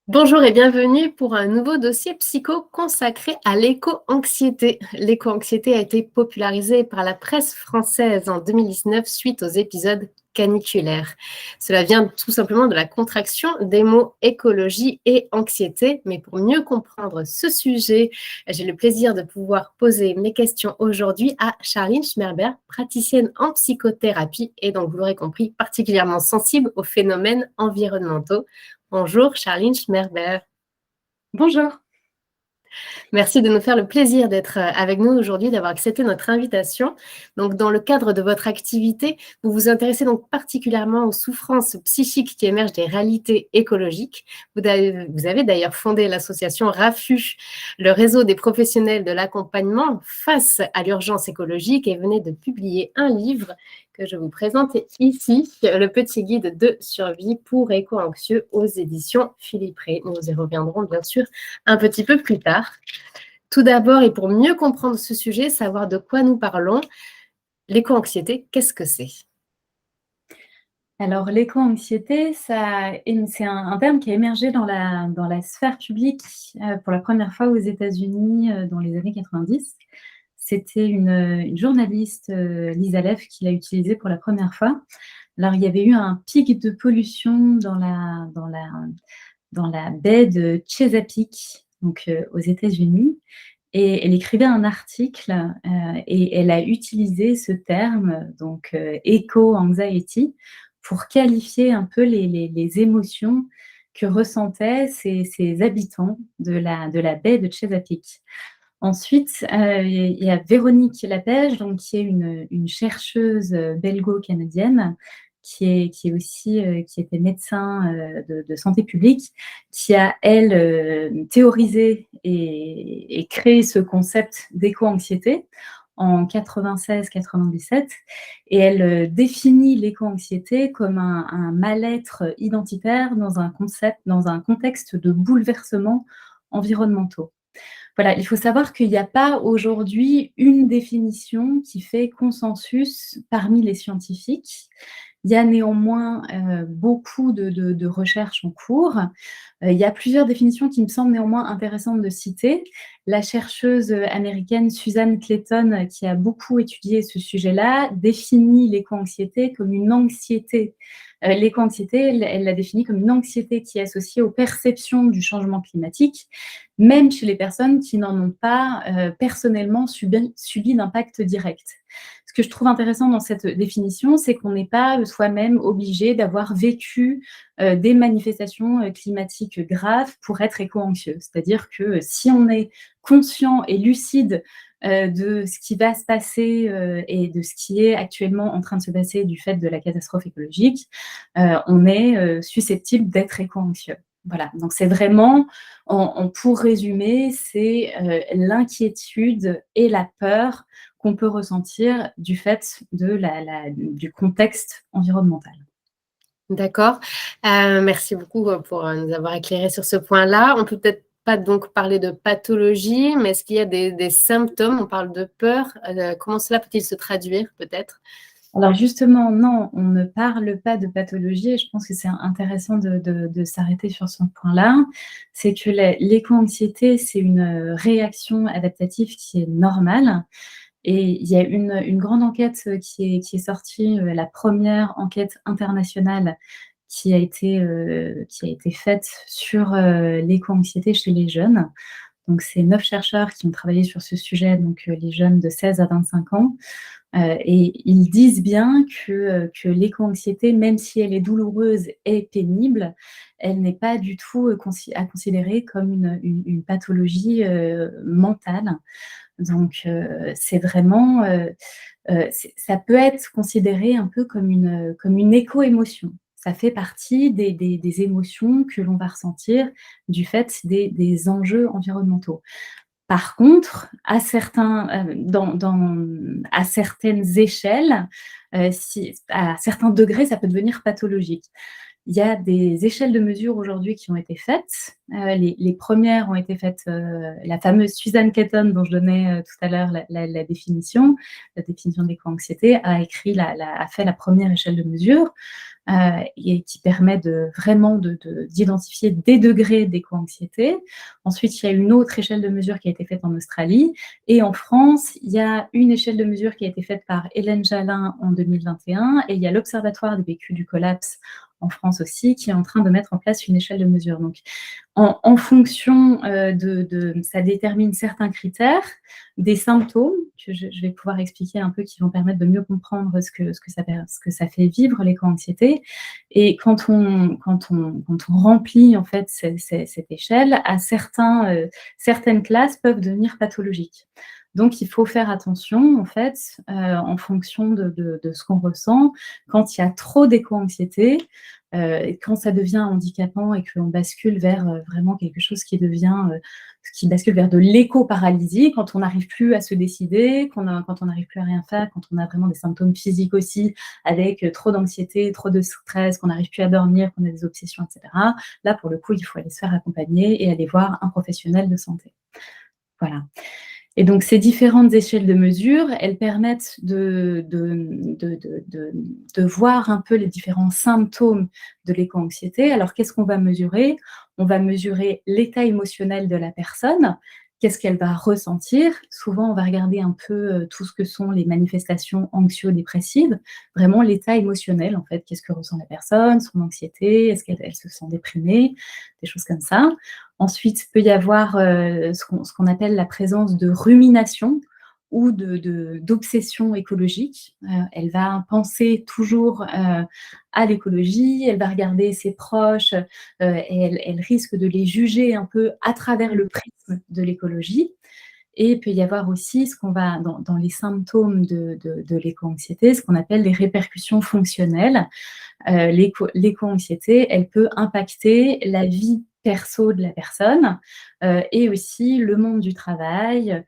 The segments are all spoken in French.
Bonjour et bienvenue pour un nouveau dossier psycho consacré à l'éco-anxiété. L'éco-anxiété a été popularisée par la presse française en 2019 suite aux épisodes caniculaires. Cela vient tout simplement de la contraction des mots écologie et anxiété. Mais pour mieux comprendre ce sujet, j'ai le plaisir de pouvoir poser mes questions aujourd'hui à Charline Schmerber, praticienne en psychothérapie et donc, vous l'aurez compris, particulièrement sensible aux phénomènes environnementaux. Bonjour Charline Schmerber. Bonjour. Merci de nous faire le plaisir d'être avec nous aujourd'hui, d'avoir accepté notre invitation. Donc, dans le cadre de votre activité, vous vous intéressez donc particulièrement aux souffrances psychiques qui émergent des réalités écologiques. Vous avez d'ailleurs fondé l'association RAFU, le réseau des professionnels de l'accompagnement face à l'urgence écologique, et venez de publier un livre que je vous présente ici, le petit guide de survie pour éco-anxieux aux éditions Philippe Rey. Nous y reviendrons bien sûr un petit peu plus tard. Tout d'abord, et pour mieux comprendre ce sujet, savoir de quoi nous parlons, l'éco-anxiété, qu'est-ce que c'est? Alors l'éco-anxiété, c'est un terme qui a émergé dans la sphère publique pour la première fois aux États-Unis dans les années 90. C'était une journaliste, Lisa Leff, qui l'a utilisé pour la première fois. Alors il y avait eu un pic de pollution dans la baie de Chesapeake, donc aux États-Unis. Et elle écrivait un article et elle a utilisé ce terme, donc éco-anxiety, pour qualifier un peu les émotions que ressentaient ces habitants de la baie de Chesapeake. Ensuite, il y a Véronique Lapège, donc, qui est une chercheuse belgo-canadienne, qui est aussi qui était médecin de santé publique, qui a, elle, théorisé et créé ce concept d'éco-anxiété en 96-97, et elle définit l'éco-anxiété comme un mal-être identitaire dans un contexte de bouleversements environnementaux. Voilà, il faut savoir qu'il n'y a pas aujourd'hui une définition qui fait consensus parmi les scientifiques. Il y a néanmoins beaucoup de recherches en cours. Il y a plusieurs définitions qui me semblent néanmoins intéressantes de citer. La chercheuse américaine Susan Clayton, qui a beaucoup étudié ce sujet-là, définit l'éco-anxiété comme une anxiété. L'éco-anxiété, elle l'a définit comme une anxiété qui est associée aux perceptions du changement climatique, même chez les personnes qui n'en ont pas personnellement subi d'impact direct. Ce que je trouve intéressant dans cette définition, c'est qu'on n'est pas soi-même obligé d'avoir vécu des manifestations climatiques graves pour être éco-anxieux. C'est-à-dire que si on est conscient et lucide de ce qui va se passer et de ce qui est actuellement en train de se passer du fait de la catastrophe écologique, on est susceptible d'être éco-anxieux. Voilà, donc c'est vraiment, pour résumer, c'est l'inquiétude et la peur qu'on peut ressentir du fait du contexte environnemental. D'accord. Merci beaucoup pour nous avoir éclairé sur ce point-là. On peut peut-être pas donc parler de pathologie, mais est-ce qu'il y a des symptômes? On parle de peur. Comment cela peut-il se traduire peut-être? Alors justement, non, on ne parle pas de pathologie et je pense que c'est intéressant de s'arrêter sur ce point-là. C'est que l'éco-anxiété, c'est une réaction adaptative qui est normale. Et il y a une grande enquête qui est sortie, la première enquête internationale qui a été faite sur l'éco-anxiété chez les jeunes. Donc c'est 9 chercheurs qui ont travaillé sur ce sujet, donc les jeunes de 16 à 25 ans. Et ils disent bien que l'éco-anxiété, même si elle est douloureuse et pénible, elle n'est pas du tout à considérer comme une pathologie mentale. Donc c'est vraiment, ça peut être considéré un peu comme une éco-émotion. Ça fait partie des émotions que l'on va ressentir du fait des enjeux environnementaux. Par contre, à certaines échelles, à certains degrés, ça peut devenir pathologique. Il y a des échelles de mesure aujourd'hui qui ont été faites. Les premières ont été faites, la fameuse Susan Caton dont je donnais tout à l'heure la définition de l'éco-anxiété, a fait la première échelle de mesure. et qui permet vraiment d'identifier des degrés d'éco-anxiété. Ensuite, il y a une autre échelle de mesure qui a été faite en Australie. Et en France, il y a une échelle de mesure qui a été faite par Hélène Jalin en 2021, et il y a l'Observatoire des vécus du collapse en France aussi, qui est en train de mettre en place une échelle de mesure. Donc, en fonction ça détermine certains critères, des symptômes que je vais pouvoir expliquer un peu, qui vont permettre de mieux comprendre ce que ça fait vivre l'éco-anxiété. Et quand on remplit en fait cette échelle, certaines classes peuvent devenir pathologiques. Donc, il faut faire attention, en fait, en fonction de ce qu'on ressent. Quand il y a trop d'éco-anxiété, quand ça devient handicapant et que l'on bascule vers vraiment quelque chose qui bascule vers de l'éco-paralysie, quand on n'arrive plus à se décider, quand on n'arrive plus à rien faire, quand on a vraiment des symptômes physiques aussi, avec trop d'anxiété, trop de stress, qu'on n'arrive plus à dormir, qu'on a des obsessions, etc. Là, pour le coup, il faut aller se faire accompagner et aller voir un professionnel de santé. Voilà. Et donc, ces différentes échelles de mesure, elles permettent de voir un peu les différents symptômes de l'éco-anxiété. Alors, qu'est-ce qu'on va mesurer? On va mesurer l'état émotionnel de la personne. Qu'est-ce qu'elle va ressentir? Souvent, on va regarder un peu tout ce que sont les manifestations anxio-dépressives, vraiment l'état émotionnel, en fait. Qu'est-ce que ressent la personne, son anxiété? Est-ce qu'elle se sent déprimée? Des choses comme ça. Ensuite, il peut y avoir ce qu'on appelle la présence de rumination ou d'obsession écologique. Elle va penser toujours à l'écologie, elle va regarder ses proches et elle risque de les juger un peu à travers le prisme de l'écologie. Et il peut y avoir aussi ce qu'on va, dans les symptômes de l'éco-anxiété, ce qu'on appelle les répercussions fonctionnelles. L'éco-anxiété, elle peut impacter la vie perso de la personne et aussi le monde du travail,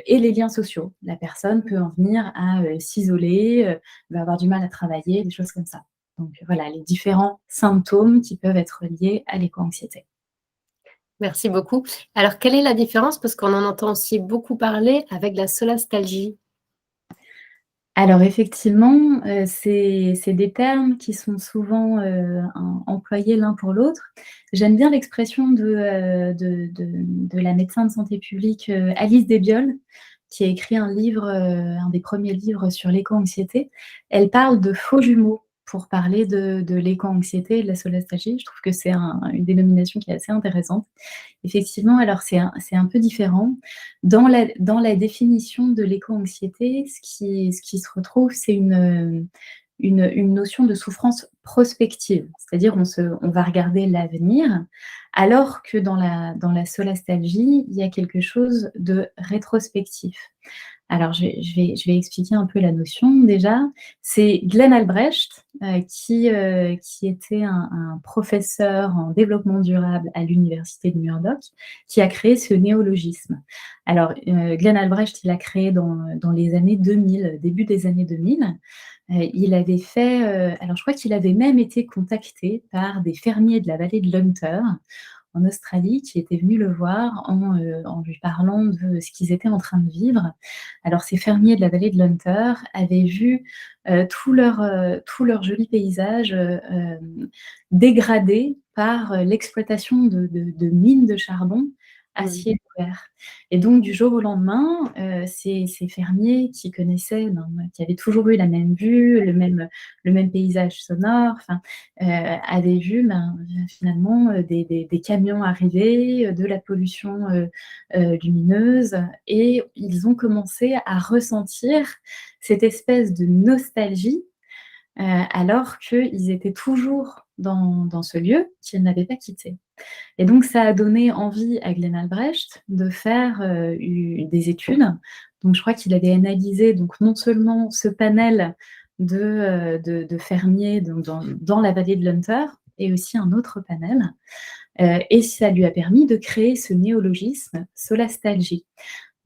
et les liens sociaux. La personne peut en venir à s'isoler, va avoir du mal à travailler, des choses comme ça. Donc voilà, les différents symptômes qui peuvent être liés à l'éco-anxiété. Merci beaucoup. Alors, quelle est la différence? Parce qu'on en entend aussi beaucoup parler avec la solastalgie. Alors effectivement, c'est des termes qui sont souvent employés l'un pour l'autre. J'aime bien l'expression de la médecin de santé publique Alice Desbioles, qui a écrit un livre, un des premiers livres sur l'éco-anxiété. Elle parle de faux jumeaux pour parler de l'éco-anxiété et de la solastalgie. Je trouve que c'est une dénomination qui est assez intéressante. Effectivement, alors c'est un peu différent. Dans la définition de l'éco-anxiété, ce qui se retrouve, c'est une notion de souffrance prospective. C'est-à-dire on va regarder l'avenir, alors que dans la solastalgie, il y a quelque chose de rétrospectif. Alors je vais expliquer un peu la notion déjà. C'est Glenn Albrecht, qui était un professeur en développement durable à l'université de Murdoch, qui a créé ce néologisme. Alors, Glenn Albrecht, il l'a créé dans les années 2000, début des années 2000. Il avait fait, alors je crois qu'il avait même été contacté par des fermiers de la vallée de l'Hunter, en Australie, qui étaient venus le voir en lui parlant de ce qu'ils étaient en train de vivre. Alors, ces fermiers de la vallée de l'Hunter avaient vu tout leur joli paysage dégradé par l'exploitation de mines de charbon à ciel ouvert. Et donc, du jour au lendemain, ces fermiers qui connaissaient, qui avaient toujours eu la même vue, le même paysage sonore, avaient vu finalement des camions arriver, de la pollution lumineuse, et ils ont commencé à ressentir cette espèce de nostalgie alors qu'ils étaient toujours dans ce lieu qu'ils n'avaient pas quitté. Et donc ça a donné envie à Glenn Albrecht de faire des études. Donc je crois qu'il avait analysé donc non seulement ce panel de fermiers dans la vallée de l'Hunter, et aussi un autre panel. Et ça lui a permis de créer ce néologisme solastalgie.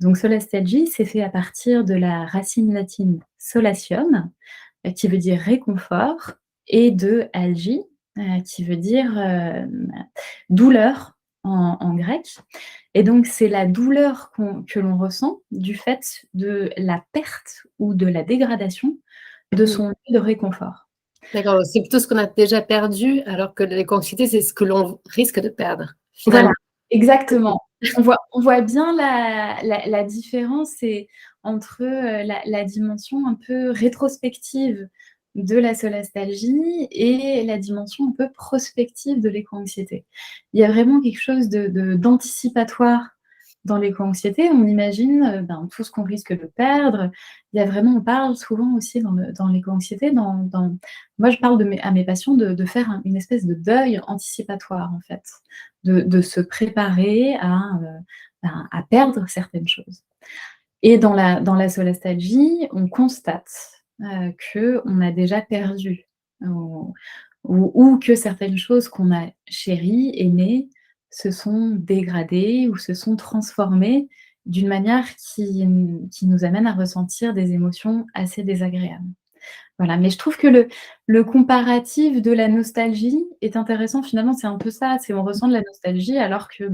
Donc solastalgie, c'est fait à partir de la racine latine solatium, qui veut dire réconfort, et de algie, qui veut dire douleur en grec. Et donc c'est la douleur que l'on ressent du fait de la perte ou de la dégradation de son lieu de réconfort. D'accord, c'est plutôt ce qu'on a déjà perdu, alors que l'éco-anxiété, c'est ce que l'on risque de perdre, Voilà, finalement. exactement. On voit bien la différence entre, la dimension un peu rétrospective de la solastalgie et la dimension un peu prospective de l'éco-anxiété. Il y a vraiment quelque chose d'anticipatoire dans l'éco-anxiété. On imagine, tout ce qu'on risque de perdre. Il y a vraiment, on parle souvent aussi dans l'éco-anxiété, moi je parle à mes patients de faire une espèce de deuil anticipatoire, en fait, de se préparer à perdre certaines choses. Et dans la solastalgie, on constate qu'on a déjà perdu, ou que certaines choses qu'on a chéries, aimées, se sont dégradées ou se sont transformées d'une manière qui nous amène à ressentir des émotions assez désagréables. Voilà, mais je trouve que le comparatif de la nostalgie est intéressant. Finalement, c'est un peu ça, c'est on ressent de la nostalgie alors que,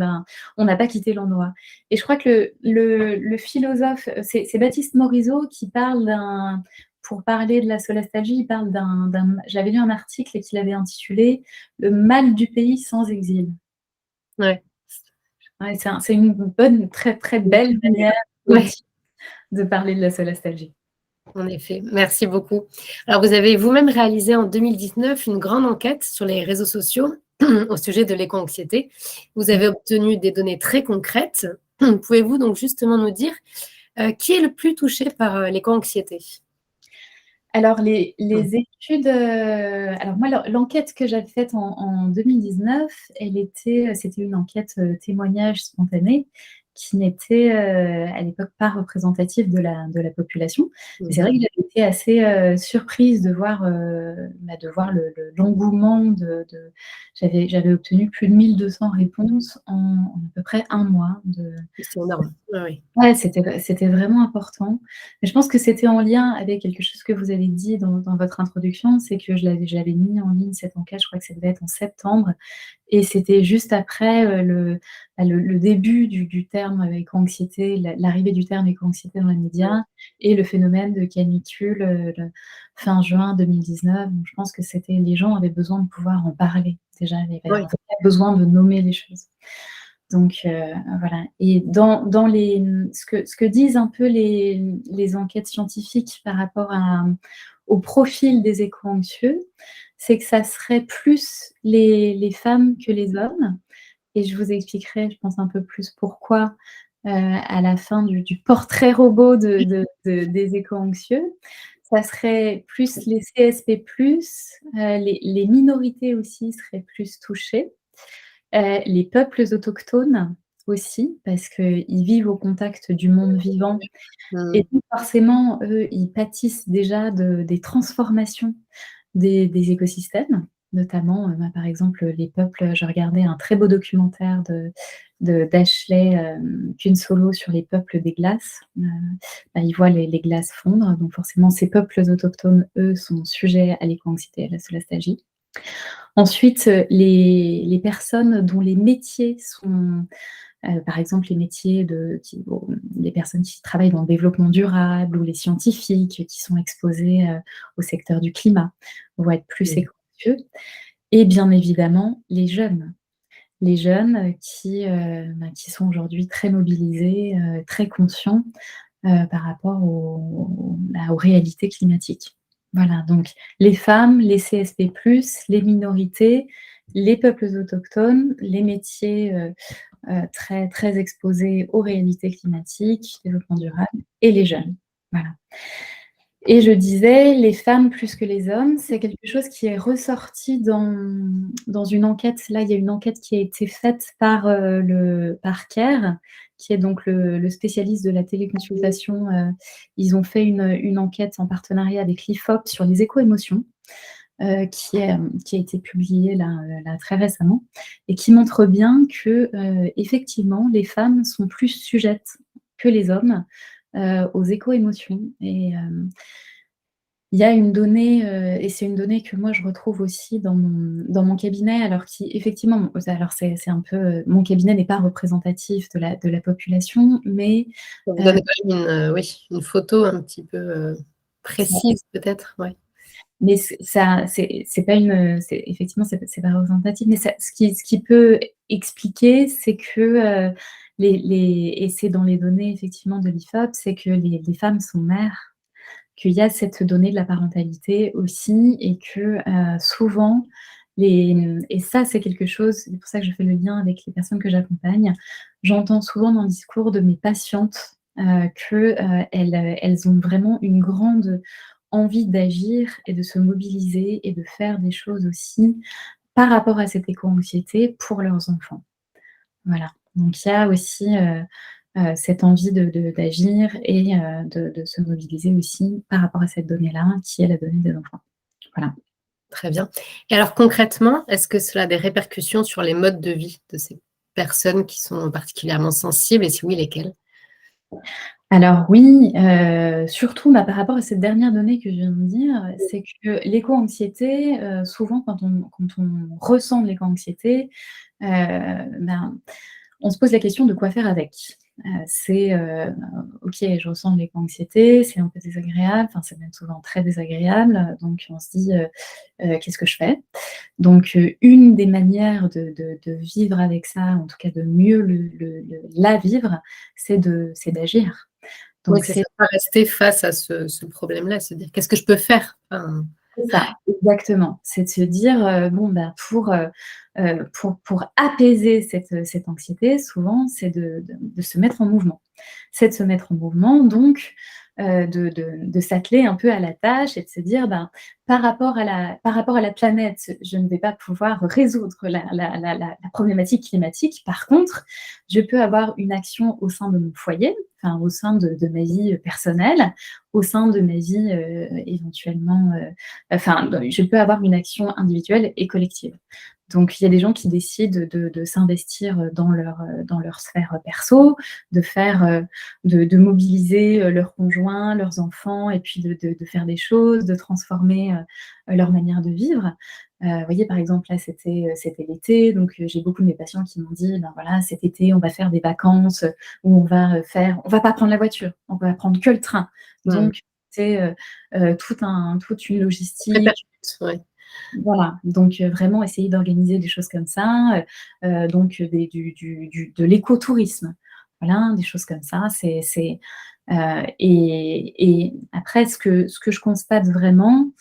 on n'a pas quitté l'endroit. Et je crois que le philosophe, c'est Baptiste Morisot qui parle pour parler de la solastalgie, il parle j'avais lu un article qu'il avait intitulé «Le mal du pays sans exil». Ouais. Ouais, c'est une bonne, très, très belle manière Ouais, poétique de parler de la solastalgie. en effet. Merci beaucoup. Alors, vous avez vous-même réalisé en 2019 une grande enquête sur les réseaux sociaux au sujet de l'éco-anxiété. Vous avez obtenu des données très concrètes. Pouvez-vous donc justement nous dire qui est le plus touché par l'éco-anxiété? Alors les études, alors moi l'enquête que j'avais faite en 2019, c'était une enquête, témoignage spontané qui n'était, à l'époque pas représentative de la population. Mais c'est vrai que j'avais été assez, surprise de voir le l'engouement j'avais obtenu plus de 1 200 réponses en à peu près un mois de. C'est énorme. Oui, oui. Ouais, c'était vraiment important. Mais je pense que c'était en lien avec quelque chose que vous avez dit dans votre introduction, c'est que je l'avais mis en ligne cette enquête, je crois que ça devait être en septembre et c'était juste après, le début du terme éco-anxiété, l'arrivée du terme éco-anxiété dans les médias et le phénomène de canicule, le fin juin 2019. Donc je pense que les gens avaient besoin de pouvoir en parler déjà, il y avait Oui, en tout cas besoin de nommer les choses. Donc voilà, et ce que disent un peu les enquêtes scientifiques par rapport au profil des éco-anxieux, c'est que ça serait plus les femmes que les hommes et je vous expliquerai, je pense, un peu plus pourquoi, à la fin du portrait robot des éco-anxieux. Ça serait plus les CSP+, les minorités aussi seraient plus touchées. Les peuples autochtones aussi, parce qu'ils vivent au contact du monde vivant et donc forcément, eux, ils pâtissent déjà des transformations des écosystèmes, notamment, par exemple, les peuples. Je regardais un très beau documentaire d'Ashley Kunsolo sur les peuples des glaces. Ils voient les glaces fondre, donc forcément ces peuples autochtones, eux, sont sujets à l'éco-anxiété, à la solastalgie. Ensuite, les personnes dont les métiers sont, par exemple, les personnes qui travaillent dans le développement durable ou les scientifiques qui sont exposés, au secteur du climat vont être plus éco-anxieux et bien évidemment les jeunes. Les jeunes, qui sont aujourd'hui très mobilisés, très conscients, par rapport aux réalités climatiques. Voilà, donc les femmes, les CSP+, les minorités, les peuples autochtones, les métiers, très, très exposés aux réalités climatiques, développement durable et les jeunes. Voilà. Et je disais, les femmes plus que les hommes, c'est quelque chose qui est ressorti dans une enquête. Là, il y a une enquête qui a été faite par CARE, qui est donc le spécialiste de la téléconsultation. Ils ont fait une enquête en partenariat avec l'IFOP sur les éco-émotions, qui a été publiée là très récemment et qui montre bien que, effectivement, les femmes sont plus sujettes que les hommes, aux éco-émotions et il y a une donnée, et c'est une donnée que moi je retrouve aussi dans mon cabinet, alors qui effectivement, alors c'est un peu, mon cabinet n'est pas représentatif de la population, mais ça vous heu, donne quand même une photo un petit peu, ça précise peut-être? Ouais. Mais c'est pas une, effectivement, c'est pas représentatif, mais ce qui peut expliquer, c'est que, et c'est dans les données effectivement de l'IFOP, c'est que les femmes sont mères, qu'il y a cette donnée de la parentalité aussi et que, souvent et ça, c'est quelque chose, c'est pour ça que je fais le lien avec les personnes que j'accompagne. J'entends souvent dans le discours de mes patientes, que, elles ont vraiment une grande envie d'agir et de se mobiliser et de faire des choses aussi par rapport à cette éco-anxiété pour leurs enfants. Voilà. Donc il y a aussi, cette envie d'agir et de se mobiliser aussi par rapport à cette donnée-là, qui est la donnée des enfants. Voilà. Très bien. Et alors concrètement, est-ce que cela a des répercussions sur les modes de vie de ces personnes qui sont particulièrement sensibles et si oui, lesquelles? Alors oui, surtout, par rapport à cette dernière donnée que je viens de dire, c'est que l'éco-anxiété, souvent quand on ressent de l'éco-anxiété, ben, on se pose la question de quoi faire avec. C'est, OK, je ressens de l'éco-anxiété, c'est un peu désagréable, enfin, c'est même souvent très désagréable, donc on se dit, «Qu'est-ce que je fais?» Donc, une des manières de vivre avec ça, en tout cas de mieux la vivre, c'est d'agir. Oui, Donc c'est ça, pas rester face à ce problème-là, se dire: «Qu'est-ce que je peux faire?» Enfin, c'est ça, exactement. C'est de se dire, bon, bah, pour apaiser cette anxiété, souvent, c'est de se mettre en mouvement. C'est de se mettre en mouvement, donc de s'atteler un peu à la tâche et de se dire, ben, par rapport à la planète, je ne vais pas pouvoir résoudre la problématique climatique. Par contre, je peux avoir une action au sein de mon foyer, enfin, au sein de ma vie personnelle, au sein de ma vie, éventuellement, enfin, je peux avoir une action individuelle et collective. Donc il y a des gens qui décident de s'investir dans leur sphère perso, de faire, de mobiliser, leurs conjoints, leurs enfants et puis de faire des choses, de transformer, leur manière de vivre. Vous voyez, par exemple, là, c'était l'été, donc j'ai beaucoup de mes patients qui m'ont dit: «Ben, voilà, cet été, on va faire des vacances, où on va pas prendre la voiture, on va prendre que le train». mmh, Donc c'est, toute une ça logistique. répercute, ouais. Voilà, donc vraiment essayer d'organiser des choses comme ça, donc de l'écotourisme. Voilà, des choses comme ça, et après ce que je constate vraiment,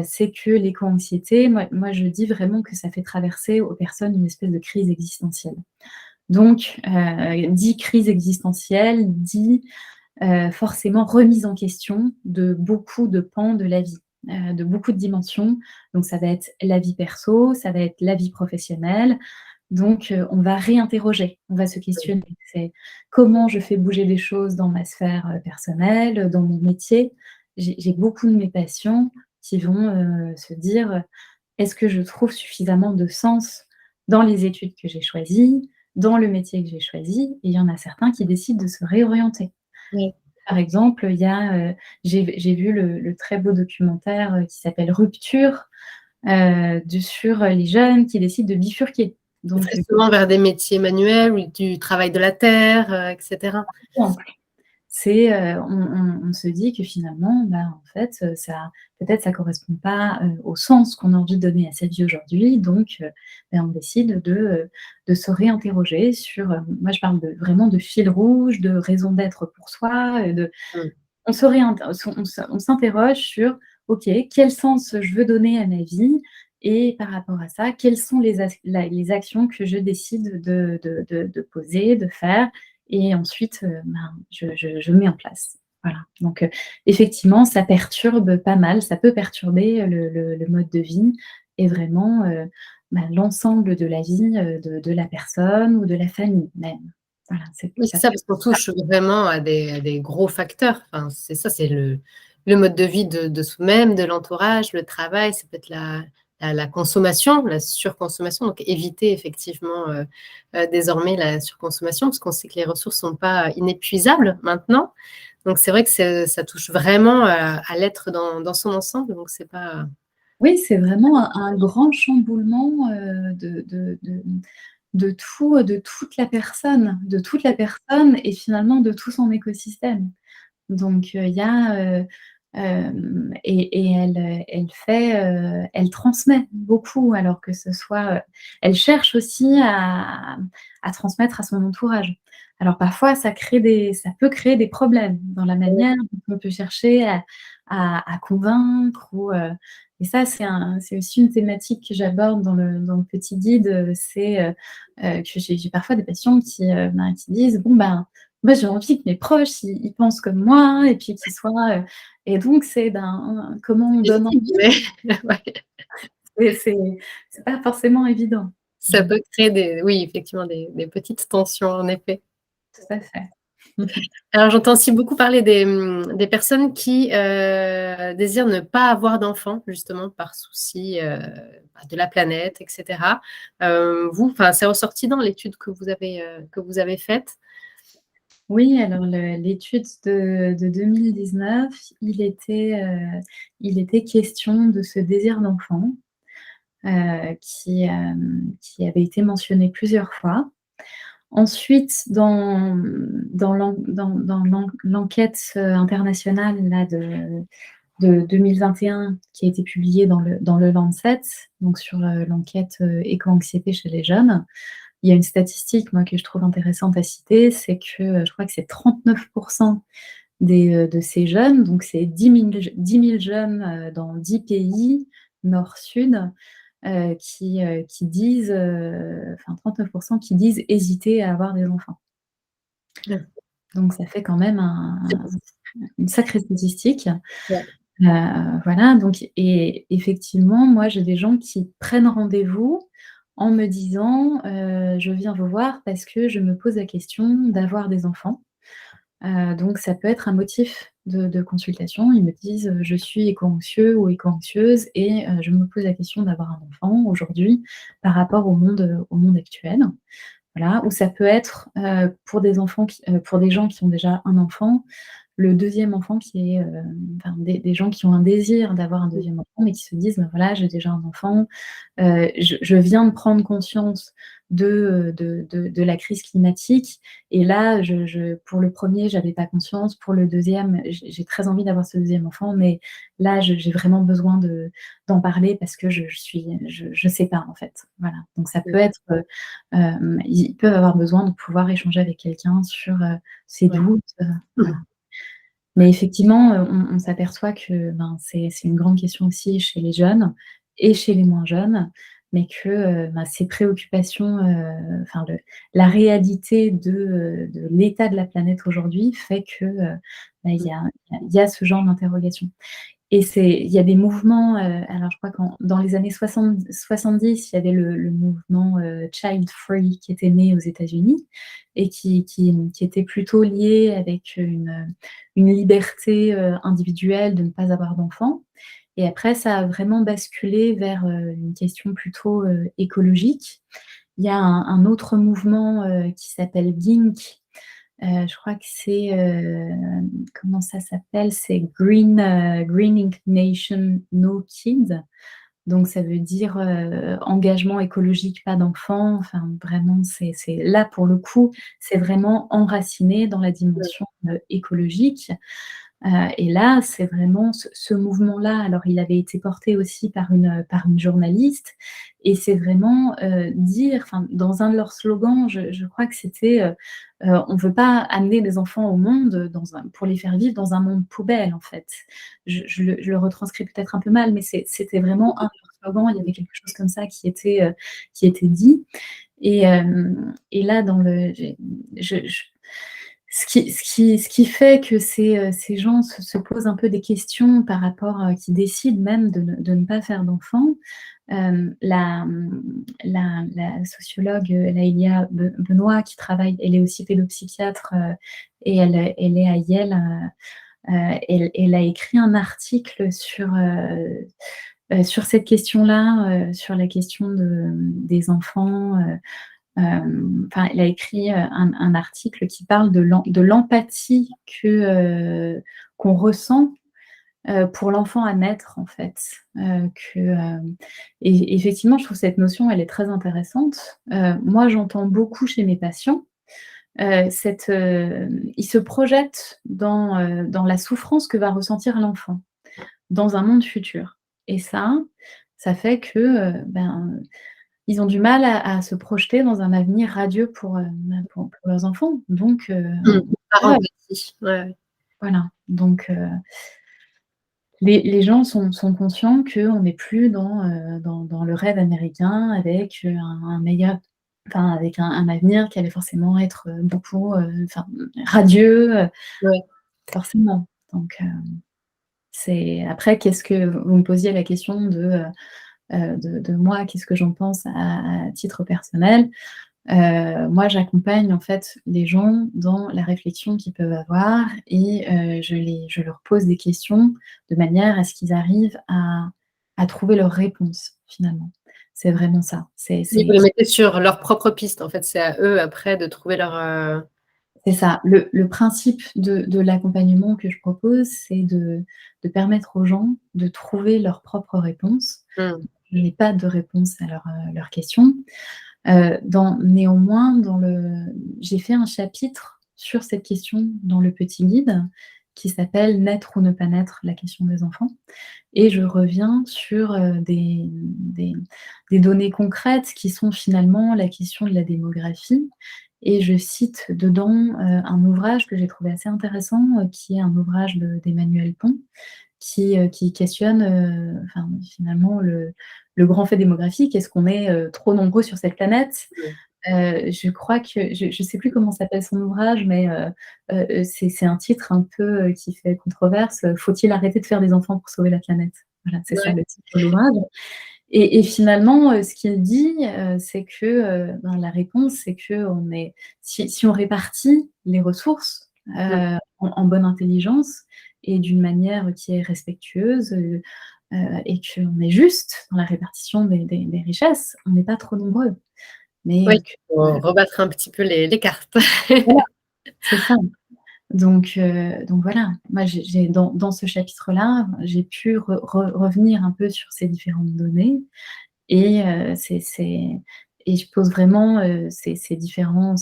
c'est que l'éco-anxiété, moi je dis vraiment que ça fait traverser aux personnes une espèce de crise existentielle. Donc dit crise existentielle, dit forcément remise en question de beaucoup de pans de la vie, de beaucoup de dimensions. Donc ça va être la vie perso, ça va être la vie professionnelle. Donc on va réinterroger, on va se questionner. C'est comment je fais bouger les choses dans ma sphère, personnelle, dans mon métier. J'ai beaucoup de mes patients qui vont, se dire, «Est-ce que je trouve suffisamment de sens dans les études que j'ai choisies, dans le métier que j'ai choisi?» Et il y en a certains qui décident de se réorienter. Oui. Par exemple, il y a, j'ai vu le très beau documentaire, qui s'appelle «Rupture», sur les jeunes qui décident de bifurquer. Donc, Très souvent vers des métiers manuels ou du travail de la terre, et cetera. c'est, on se dit que finalement, bah, en fait, ça peut-être ça correspond pas, au sens qu'on a envie de donner à sa vie aujourd'hui, donc on décide de se réinterroger sur, moi je parle vraiment de fil rouge, de raison d'être pour soi, Mmh. on se réint on s'interroge sur: «OK, quel sens je veux donner à ma vie et par rapport à ça, quelles sont les actions que je décide de poser, de faire?» Et ensuite, je mets en place. Voilà, donc effectivement, ça perturbe pas mal, ça peut perturber le mode de vie et vraiment, l'ensemble de la vie, de la personne ou de la famille même. Voilà, Oui, c'est ça ça, peut parce qu'on touche vraiment à des gros facteurs. Enfin, c'est ça, c'est le mode de vie de soi-même, de l'entourage, le travail, ça peut être la consommation, la surconsommation, donc éviter effectivement, désormais la surconsommation, parce qu'on sait que les ressources sont pas inépuisables maintenant. Donc c'est vrai que ça touche vraiment à l'être dans son ensemble, donc c'est pas Oui, c'est vraiment un grand chamboulement, de toute la personne et finalement de tout son écosystème. Donc il y a, Elle transmet beaucoup alors que ce soit, elle cherche aussi à transmettre à son entourage. Alors parfois ça peut créer des problèmes dans la manière dont on peut chercher à convaincre et ça c'est aussi une thématique que j'aborde dans le petit guide, que j'ai parfois des patients qui disent: «Bon ben, moi j'ai envie que mes proches ils pensent comme moi et puis qu'ils soient, et donc comment on donne Légitime, envie, mais ouais, et c'est pas forcément évident. ça peut créer oui, effectivement, des petites tensions, en effet. Tout à fait. Alors, j'entends aussi beaucoup parler des personnes qui, désirent ne pas avoir d'enfants, justement par souci, de la planète et cetera. Vous, enfin, c'est ressorti dans l'étude que vous avez faite? Oui, alors l'étude de 2019, il était question de ce désir d'enfant, qui avait été mentionné plusieurs fois. Ensuite, dans l'enquête, internationale là de 2021 qui a été publiée dans le Lancet, donc sur, l'enquête, éco-anxiété chez les jeunes. Il y a une statistique, moi, que je trouve intéressante à citer, c'est que, je crois que c'est 39 de ces jeunes, donc c'est 10 000 jeunes, dans 10 pays, nord, sud, qui disent, enfin 39 qui disent hésiter à avoir des enfants. Mmh. Donc ça fait quand même C'est une sacrée statistique. ouais. Voilà, donc et effectivement, moi, j'ai des gens qui prennent rendez-vous en me disant: «Je viens vous voir parce que je me pose la question d'avoir des enfants». Donc ça peut être un motif de consultation. Ils me disent: «Je suis éco-anxieux ou éco-anxieuse et je me pose la question d'avoir un enfant aujourd'hui par rapport au monde actuel». Voilà, ou ça peut être, pour des gens qui ont déjà un enfant, le deuxième enfant qui est, enfin des gens qui ont un désir d'avoir un deuxième enfant, mais qui se disent: «Ben voilà, j'ai déjà un enfant, je viens de prendre conscience de la crise climatique et là, pour le premier, j'avais pas conscience, pour le deuxième, j'ai très envie d'avoir ce deuxième enfant, mais là, j'ai vraiment besoin d'en parler parce que je sais pas, en fait». Voilà, donc ça peut être, ils peuvent avoir besoin de pouvoir échanger avec quelqu'un sur, ses Ouais. doutes, voilà. Mais effectivement, on s'aperçoit que, ben, c'est une grande question aussi chez les jeunes et chez les moins jeunes, mais que, ces préoccupations, enfin la réalité de l'état de la planète aujourd'hui fait que, il y a ce genre d'interrogation. Et il y a des mouvements, alors je crois dans les années 70, il y avait le mouvement, Child Free qui était né aux États-Unis et qui était plutôt lié avec une liberté, individuelle de ne pas avoir d'enfants. Et après ça a vraiment basculé vers, une question plutôt, écologique. Il y a un autre mouvement, qui s'appelle Blink, je crois que comment ça s'appelle? C'est Green Inclination No Kids. Donc ça veut dire, engagement écologique, pas d'enfants. Enfin vraiment c'est là pour le coup, c'est vraiment enraciné dans la dimension, écologique. Et là, c'est vraiment ce mouvement-là. Alors, il avait été porté aussi par une journaliste et c'est vraiment, dire enfin, dans un de leurs slogans, je crois que c'était, «On veut pas amener des enfants au monde pour les faire vivre dans un monde poubelle», en fait. Je le retranscris peut-être un peu mal, mais c'était vraiment un de leurs slogans. Il y avait quelque chose comme ça qui était dit et là, dans le j'ai je ce qui fait que ces gens se posent un peu des questions par rapport, qui décident même de ne pas faire d'enfants. La sociologue, Laëlia Benoît qui travaille, elle est aussi pédopsychiatre, et elle est à Yale, elle a écrit un article sur cette question-là, sur la question des enfants, enfin, elle a écrit, un article qui parle de l'empathie qu'on ressent, pour l'enfant à naître, en fait. Et effectivement, je trouve cette notion, elle est très intéressante. Moi, j'entends beaucoup chez mes patients il se projette dans la souffrance que va ressentir l'enfant, dans un monde futur et ça fait que, ils ont du mal à se projeter dans un avenir radieux pour leurs enfants. Donc Mmh. Par voilà, empathie. Ouais, ouais. voilà. Donc les gens sont conscients qu'on n'est plus dans le rêve américain avec, un meilleur avec un avenir qui allait forcément être, beaucoup, radieux, Ouais. forcément. Donc c'est après qu'est-ce que vous me posiez la question de moi, qu'est-ce que j'en pense à titre personnel? Moi, j'accompagne en fait les gens dans la réflexion qu'ils peuvent avoir et je leur pose des questions de manière à ce qu'ils arrivent à trouver leurs réponses, finalement. C'est vraiment ça. Oui, vous les mettez sur leur propre piste, en fait, c'est à eux après de trouver leur, C'est ça. Le principe de l'accompagnement que je propose, c'est de permettre aux gens de trouver leurs propres réponses. mmh, Je n'ai pas de réponse à leurs questions. Néanmoins, j'ai fait un chapitre sur cette question dans le petit guide qui s'appelle «Naître ou ne pas naître? La question des enfants» et je reviens sur, des données concrètes qui sont finalement la question de la démographie et je cite dedans, un ouvrage que j'ai trouvé assez intéressant, qui est un ouvrage d'Emmanuel Pont qui questionne, finalement le grand fait démographique. Est-ce qu'on est, trop nombreux sur cette planète? mmh. Je crois que je sais plus comment s'appelle son ouvrage, mais c'est un titre un peu, qui fait controverse, «Faut-il arrêter de faire des enfants pour sauver la planète?» Voilà, c'est ça Ouais, le titre de l'ouvrage et finalement, ce qu'il dit, c'est que, la réponse, c'est qu'on est si on répartit les ressources, mmh. en bonne intelligence et d'une manière qui est respectueuse, et qu'on est juste dans la répartition des richesses, on n'est pas trop nombreux. Mais Oui, que faut rebattre un petit peu les cartes. voilà, c'est ça. Donc voilà, moi j'ai dans ce chapitre-là, j'ai pu revenir un peu sur ces différentes données et et je pose vraiment, ces différents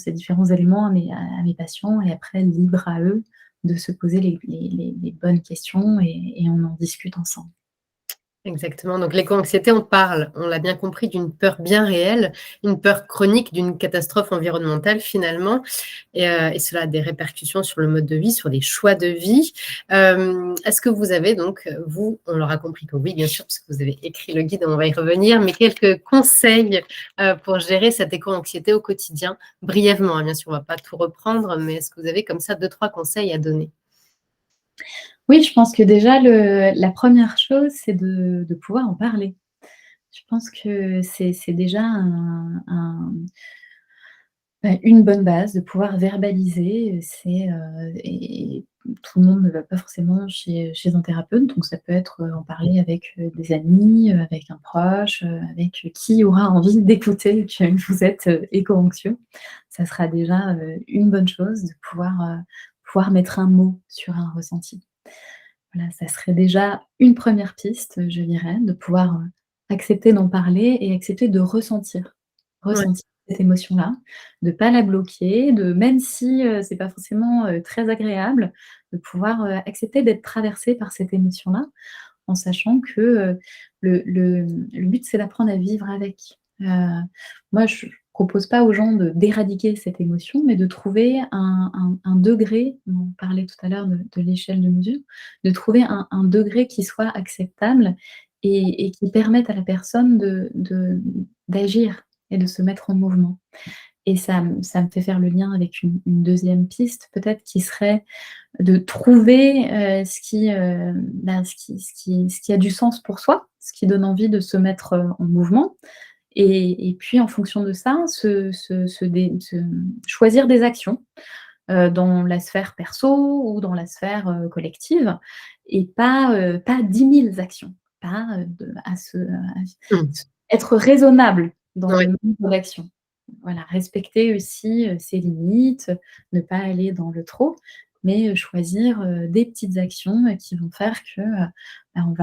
éléments à mes patients et après libre à eux de se poser les bonnes questions et on en discute ensemble. Exactement, donc l'éco-anxiété, on parle, on l'a bien compris, d'une peur bien réelle, une peur chronique d'une catastrophe environnementale finalement et cela a des répercussions sur le mode de vie, sur les choix de vie. Est-ce que vous avez donc, vous, on l'aura compris que oui, bien sûr, parce que vous avez écrit le guide, on va y revenir, mais quelques conseils, pour gérer cette éco-anxiété au quotidien? Brièvement, hein, bien sûr, on ne va pas tout reprendre, mais est-ce que vous avez comme ça 2-3 conseils à donner? Oui, je pense que déjà la première chose, c'est de pouvoir en parler. Je pense que c'est déjà une bonne base de pouvoir verbaliser, et tout le monde ne va pas forcément chez un thérapeute, donc ça peut être, en parler avec, des amis, avec un proche, avec qui aura envie d'écouter que vous êtes, éco-anxieux. Ça sera déjà, une bonne chose de pouvoir mettre un mot sur un ressenti. Voilà, ça serait déjà une première piste, je dirais, de pouvoir, accepter d'en parler et accepter de ressentir. Ouais, Ressentir cette émotion-là, de pas la bloquer, même si, c'est pas forcément, très agréable, de pouvoir, accepter d'être traversé par cette émotion-là, en sachant que, le but c'est d'apprendre à vivre avec. Moi je propose pas aux gens d'éradiquer cette émotion, mais de trouver un degré, on parlait tout à l'heure de l'échelle de mesure, de trouver un degré qui soit acceptable et qui permette à la personne d'agir et de se mettre en mouvement. Et ça me fait faire le lien avec une 2e piste peut-être qui serait de trouver, ce qui a du sens pour soi, ce qui donne envie de se mettre, en mouvement et puis en fonction de ça, choisir des actions, dans la sphère perso ou dans la sphère, collective et pas 10 000 actions, pas, de à se mmh, être raisonnable dans ouais. le nombre d'actions. Voilà, respecter aussi, ses limites, ne pas aller dans le trop, mais choisir, des petites actions, qui vont faire que, on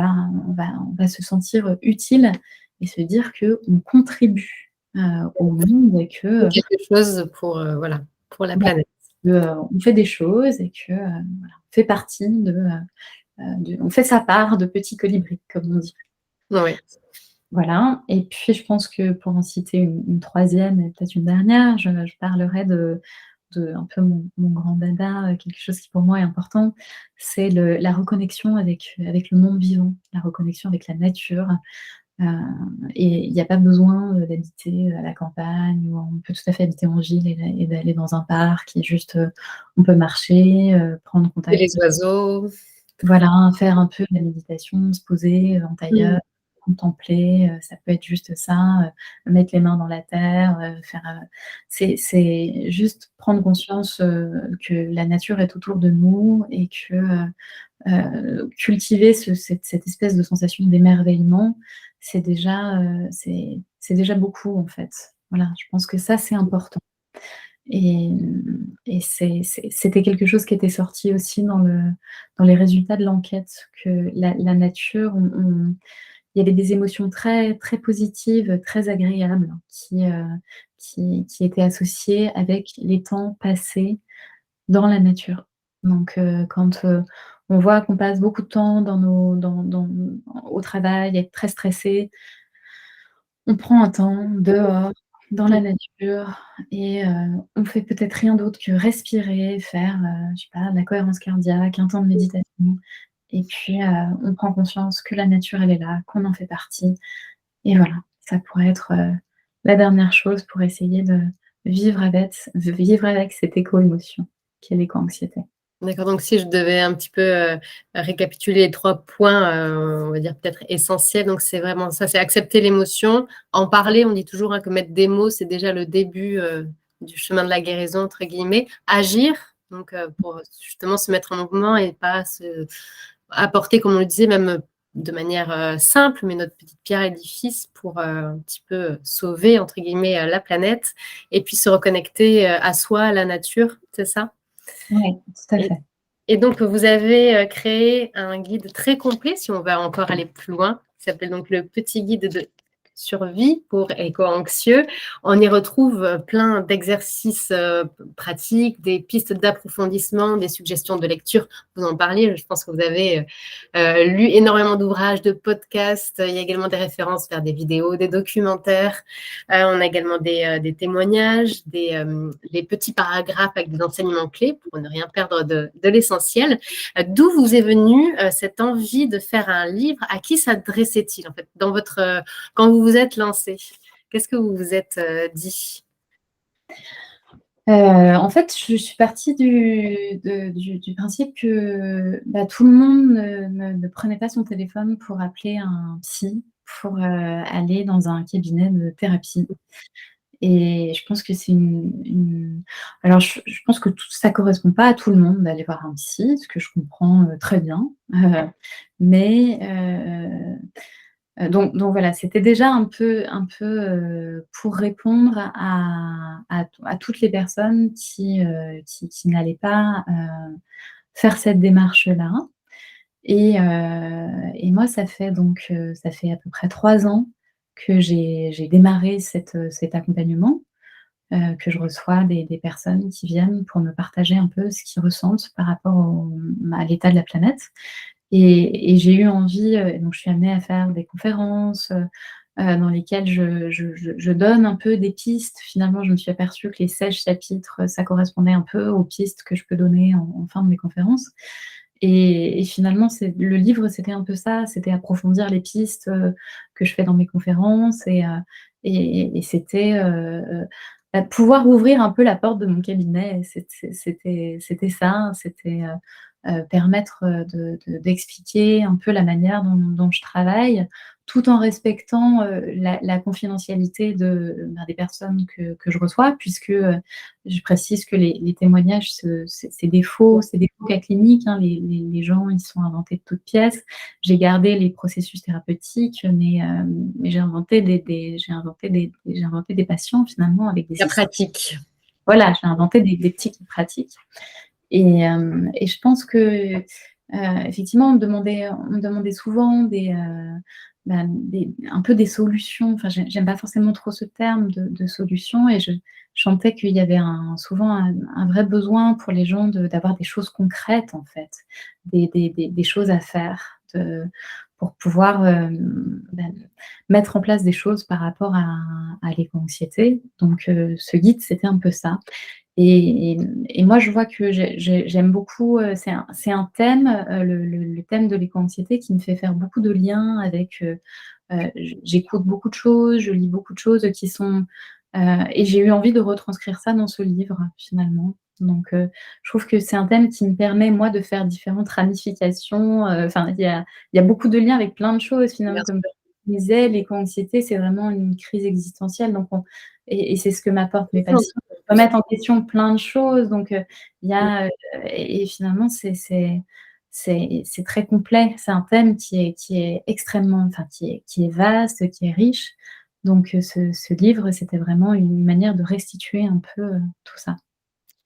va se sentir, utile et se dire qu'on contribue, au monde et que, Quelque chose pour, voilà. Pour la Voilà, planète. on fait des choses et que, voilà, on fait partie on fait sa part de petit colibri, comme on dit. Oui. Voilà, et puis je pense que pour en citer une 3e et peut-être une dernière, je parlerai de un peu mon grand dada, quelque chose qui pour moi est important, c'est la reconnexion avec le monde vivant, la reconnexion avec la nature. Heu et il y a pas besoin, d'habiter à la campagne, ou on peut tout à fait habiter en ville et d'aller dans un parc et juste, on peut marcher, prendre Et les contact, oiseaux. voilà, faire un peu de la méditation, se poser, en Mmh. tailleur, contempler, ça peut être juste ça, mettre les mains dans la terre, c'est juste prendre conscience, que la nature est autour de nous et que, cultiver cette espèce de sensation d'émerveillement, c'est déjà beaucoup, en fait. Voilà, je pense que ça, c'est important. Et c'était quelque chose qui était sorti aussi dans les résultats de l'enquête, que la nature, il y avait des émotions très, très positives, très agréables qui étaient associées avec les temps passés dans la nature. Donc, quand, on voit qu'on passe beaucoup de temps dans nos dans au travail, être très stressé, on prend un temps dehors, dans la nature, et on fait peut-être rien d'autre que respirer, faire, je sais pas, de la cohérence cardiaque, un temps de méditation, et puis, on prend conscience que la nature, elle est là, qu'on en fait partie, et voilà. Ça pourrait être, la dernière chose pour essayer de vivre avec cette éco-émotion qui est l'éco-anxiété. D'accord, donc si je devais un petit peu, récapituler les 3 points, on va dire peut-être essentiels, donc c'est vraiment ça, c'est accepter l'émotion, en parler. On dit toujours, hein, que mettre des mots, c'est déjà le début, du «chemin de la guérison» entre guillemets. Agir, donc pour justement se mettre en mouvement et pas se apporter, comme on le disait, même, de manière, simple, mais notre petite pierre à l'édifice pour, un petit peu «sauver» entre guillemets, la planète, et puis se reconnecter, à soi, à la nature, c'est ça? Ouais, tout à Et fait. et donc vous avez, créé un guide très complet, si on va encore aller plus loin, qui s'appelle donc le petit guide de survie pour éco-anxieux. On y retrouve, plein d'exercices, pratiques, des pistes d'approfondissement, des suggestions de lecture. Vous en parliez, je pense que vous avez, lu énormément d'ouvrages, de podcasts. Il y a également des références vers des vidéos, des documentaires. On a également des témoignages, des petits paragraphes avec des enseignements clés pour ne rien perdre de l'essentiel. D'où vous est venue, cette envie de faire un livre? À qui s'adressait-il, en fait, dans votre, quand vous vous êtes lancé? Qu'est-ce que vous vous êtes, dit? En fait, je suis partie du principe que, bah, tout le monde ne prenait pas son téléphone pour appeler un psy, pour, aller dans un cabinet de thérapie, et je pense que c'est alors je pense que tout ça correspond pas à tout le monde d'aller voir un psy, ce que je comprends, très bien, mais donc voilà, c'était déjà pour répondre à toutes les personnes qui n'allaient pas, faire cette démarche-là, et moi ça fait à peu près 3 ans que j'ai démarré cet accompagnement, que je reçois des personnes qui viennent pour me partager un peu ce qu'ils ressentent par rapport à l'état de la planète. Et j'ai eu envie, donc je suis amenée à faire des conférences, dans lesquelles je donne un peu des pistes. Finalement, je me suis aperçue que les 16 chapitres, ça correspondait un peu aux pistes que je peux donner en fin de mes conférences, et finalement, le livre, c'était un peu ça, c'était approfondir les pistes, que je fais dans mes conférences, et c'était, bah, pouvoir ouvrir un peu la porte de mon cabinet. C'était ça, c'était, permettre, d'expliquer un peu la manière dont je travaille, tout en respectant, la confidentialité des personnes que je reçois, puisque, je précise que les témoignages, c'est des faux cas cliniques, hein. Les gens, ils sont inventés de toutes pièces. J'ai gardé les processus thérapeutiques, mais j'ai inventé des patients finalement avec des La histoires. pratique. Voilà, j'ai inventé des petits cas pratiques, et je pense que, effectivement, on me demandait souvent un peu des solutions. Enfin, j'aime pas forcément trop ce terme de solution, et je sentais qu'il y avait souvent un vrai besoin pour les gens d'avoir des choses concrètes, en fait, des choses à faire, pour pouvoir mettre en place des choses par rapport à l'éco-anxiété. Donc, ce guide, c'était un peu ça. Et moi, je vois que j'aime beaucoup, c'est un thème, le thème de l'éco-anxiété, qui me fait faire beaucoup de liens avec, j'écoute beaucoup de choses, je lis beaucoup de choses qui sont, et j'ai eu envie de retranscrire ça dans ce livre, finalement. Donc, je trouve que c'est un thème qui me permet, moi, de faire différentes ramifications, enfin, il y a beaucoup de liens avec plein de choses, finalement, Bien comme sûr, je disais, l'éco-anxiété, c'est vraiment une crise existentielle, donc et c'est ce que m'apportent mes c'est ça, patients. Remettre en question plein de choses, donc il y a, et finalement c'est très complet. C'est un thème qui est extrêmement, enfin qui est vaste, qui est riche. Donc ce livre, c'était vraiment une manière de restituer un peu, tout ça.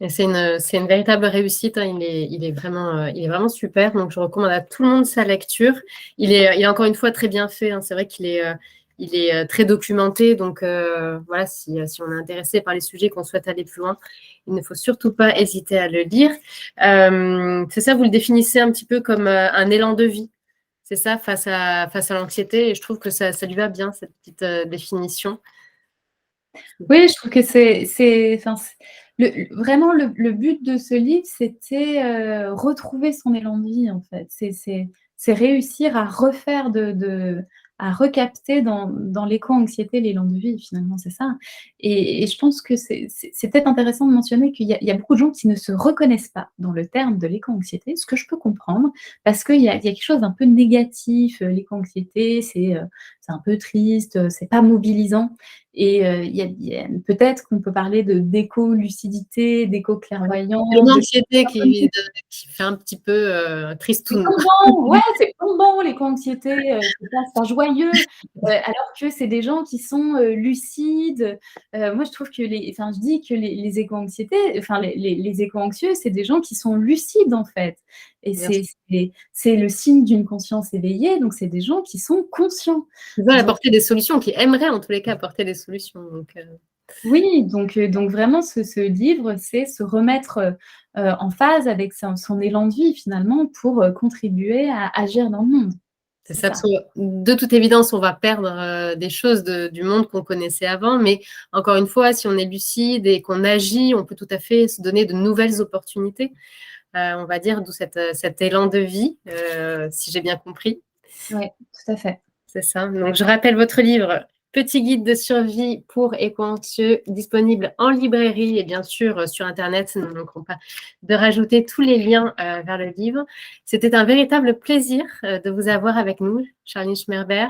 et c'est une véritable réussite, hein. Il est vraiment super. Donc, je recommande à tout le monde sa lecture. Il est encore une fois très bien fait, hein. C'est vrai qu'il est très documenté. Donc, voilà, si on est intéressé par les sujets, qu'on souhaite aller plus loin, il ne faut surtout pas hésiter à le lire. C'est ça, vous le définissez un petit peu comme un élan de vie. C'est ça, face à l'anxiété. Et je trouve que ça lui va bien, cette petite définition. Oui, je trouve que enfin, vraiment le but de ce livre, c'était, retrouver son élan de vie, en fait. C'est réussir à refaire à recapter dans l'éco-anxiété l'élan de vie, finalement, c'est ça. Et je pense que c'est peut-être intéressant de mentionner qu'il y a beaucoup de gens qui ne se reconnaissent pas dans le terme de l'éco-anxiété, ce que je peux comprendre, parce qu'il y a quelque chose d'un peu négatif. L'éco-anxiété, c'est un peu triste, c'est pas mobilisant. Et peut-être qu'on peut parler d'éco-lucidité, C'est d'éco-clairvoyance, de l'anxiété qui fait un petit peu c'est tristoun. plombant, ouais, c'est plombant l'éco-anxiété, c'est pas joyeux, alors que c'est des gens qui sont, lucides. Moi, je trouve que enfin, je dis que les éco-anxiétés, enfin, les éco-anxieux, c'est des gens qui sont lucides, en fait, et Bien sûr. c'est le signe d'une conscience éveillée, donc c'est des gens qui sont conscients. Qui veulent Donc apporter des solutions, qui aimeraient en tous les cas apporter des solutions. Donc, oui, donc vraiment ce livre, c'est se remettre, en phase avec son élan de vie, finalement, pour, contribuer à agir dans le monde. c'est C'est ça, ça. parce que de toute évidence, on va perdre des choses du monde qu'on connaissait avant, mais encore une fois, si on est lucide et qu'on agit, on peut tout à fait se donner de nouvelles opportunités, on va dire, d'où cet élan de vie, si j'ai bien compris. Ouais, tout à fait. C'est ça. Donc, je rappelle votre livre Petit guide de survie pour éco-anxieux, disponible en librairie et bien sûr sur Internet. Nous ne manquerons pas de rajouter tous les liens vers le livre. C'était un véritable plaisir de vous avoir avec nous, Charline Schmerber.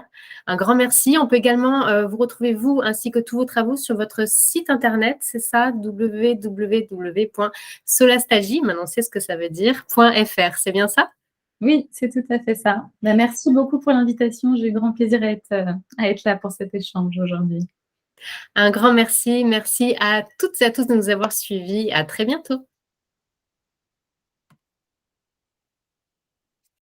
Un grand merci. On peut également vous retrouver, vous, ainsi que tous vos travaux, sur votre site Internet. C'est ça, www.solastagie, maintenant c'est ce que ça veut dire, .fr. C'est bien ça? Oui, c'est tout à fait ça. Bah, merci beaucoup pour l'invitation. J'ai eu grand plaisir à être là pour cet échange aujourd'hui. Un grand merci. Merci à toutes et à tous de nous avoir suivis. À très bientôt.